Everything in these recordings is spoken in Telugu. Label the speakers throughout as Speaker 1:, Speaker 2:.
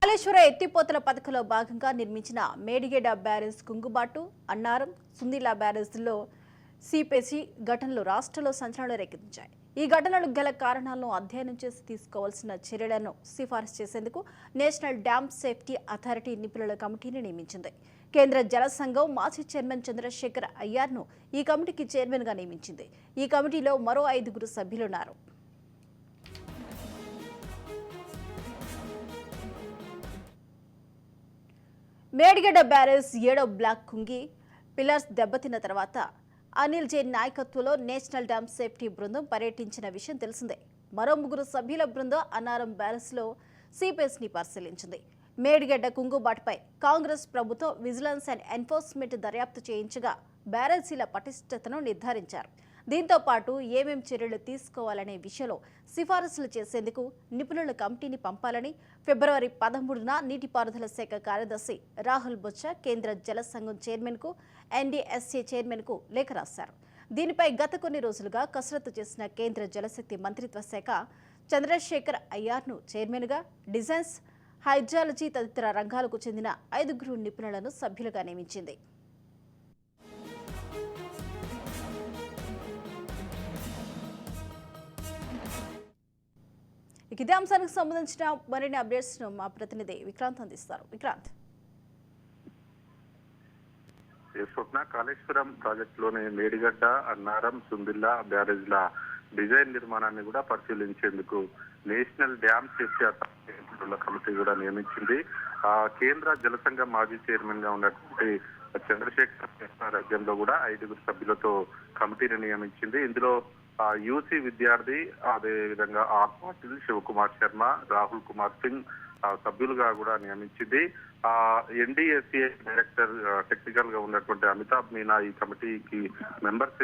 Speaker 1: కాళేశ్వర ఎత్తిపోతల పథకంలో భాగంగా నిర్మించిన మేడిగడ్డ బ్యారేజ్ కుంగుబాటు, అన్నారం, సుందిలా బ్యారేజ్లో సిపేసి ఘటనలు రాష్ట్రంలో సంచలనం రేకెత్తించాయి. ఈ ఘటనలకు గల కారణాలను అధ్యయనం చేసి తీసుకోవాల్సిన చర్యలను సిఫారసు చేసేందుకు నేషనల్ డ్యామ్ సేఫ్టీ అథారిటీ నిపుణుల కమిటీని నియమించింది. కేంద్ర జల సంఘం మాజీ చైర్మన్ చంద్రశేఖర్ అయ్యార్ను ఈ కమిటీకి చైర్మన్గా నియమించింది. ఈ కమిటీలో మరో 5 సభ్యులున్నారు. మేడిగడ్డ బ్యారేజ్ 7వ బ్లాక్ కుంగి పిల్లర్స్ దెబ్బతిన్న తర్వాత అనిల్ జైన్ నాయకత్వంలో నేషనల్ డ్యామ్ సేఫ్టీ బృందం పర్యటించిన విషయం తెలిసిందే. మరో 3 సభ్యుల బృందం అన్నారం బ్యారేజ్లో సీపేస్ని పరిశీలించింది. మేడిగడ్డ కుంగుబాటుపై కాంగ్రెస్ ప్రభుత్వం విజిలెన్స్ అండ్ ఎన్ఫోర్స్మెంట్ దర్యాప్తు చేయించగా బ్యారేజీల పటిష్టతను నిర్ధారించారు. దీంతో పాటు ఏమేం చర్యలు తీసుకోవాలనే విషయంలో సిఫారసులు చేసేందుకు నిపుణుల కమిటీని పంపాలని ఫిబ్రవరి 13న నీటిపారుదల శాఖ కార్యదర్శి రాహుల్ బొత్స కేంద్ర జల సంఘం చైర్మన్కు, ఎన్డీఎస్ఏ చైర్మన్కు లేఖ రాశారు. దీనిపై గత కొన్ని రోజులుగా కసరత్తు చేసిన కేంద్ర జలశక్తి మంత్రిత్వ శాఖ చంద్రశేఖర్ అయ్యార్ను చైర్మన్గా, డిజైన్స్, హైడ్రాలజీ తదితర రంగాలకు చెందిన 5 నిపుణులను సభ్యులుగా నియమించింది. ఇదే అంశానికి సంబంధించిన మరిన్ని అప్డేట్స్ ను మా ప్రతినిధి విక్రాంత్ అందిస్తారు. విక్రాంత్.
Speaker 2: స్వప్న, కాళేశ్వరం ప్రాజెక్టులోని మేడిగడ్డ, అన్నారం, సుందిల్లా బ్యారేజ్ల డిజైన్ నిర్మాణాన్ని కూడా పరిశీలించేందుకు national dam safety authority committee కూడా నియమించింది. కేంద్ర జల సంఘం మాజీ చైర్మన్ గా ఉన్నటువంటి చంద్రశేఖర్ రాజ్యంలో కూడా 5 సభ్యులతో కమిటీని నియమించింది. ఇందులో యూసీ విద్యార్థి, అదే విధంగా ఆర్ పాటిల్, శివకుమార్ శర్మ, రాహుల్ కుమార్ సింగ్ సభ్యులుగా కూడా నియమించింది. ఎన్డీఎస్ఏ డైరెక్టర్ టెక్నికల్ గా ఉన్నటువంటి అమితాబ్ మీనా ఈ కమిటీకి మెంబర్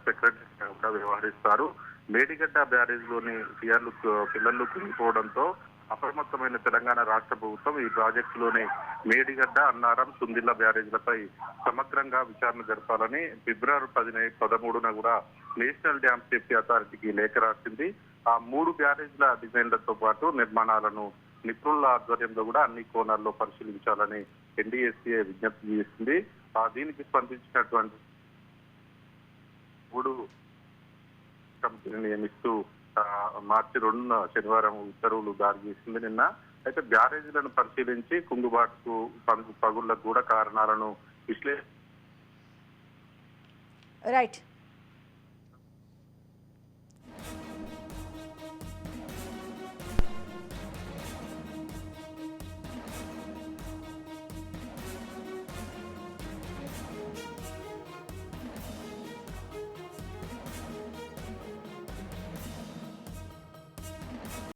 Speaker 2: సెక్రటరీగా కూడా వ్యవహరిస్తారు. మేడిగడ్డ బ్యారేజ్ లోని పిల్లలు కుంగిపోవడంతో అప్రమత్తమైన తెలంగాణ రాష్ట్ర ప్రభుత్వం ఈ ప్రాజెక్టులోని మేడిగడ్డ, అన్నారం, సుందిల్ల బ్యారేజ్లపై సమగ్రంగా విచారణ జరపాలని ఫిబ్రవరి 13న కూడా నేషనల్ డ్యామ్ సేఫ్టీ అథారిటీకి లేఖ రాసింది. ఆ 3 బ్యారేజ్ల డిజైన్లతో పాటు నిర్మాణాలను నిపుణుల ఆధ్వర్యంలో కూడా అన్ని కోణాల్లో పరిశీలించాలని ఎన్డీఎస్ఏ విజ్ఞప్తి చేసింది. దీనికి స్పందించినటువంటి 3 కమిటీని నియమిస్తూ మార్చి 2న శనివారం ఉత్తర్వులు జారీ చేసింది నిన్న. అయితే బ్యారేజీలను పరిశీలించి కుంగుబాటుకు పగుళ్లకు కూడా కారణాలను
Speaker 1: రైట్.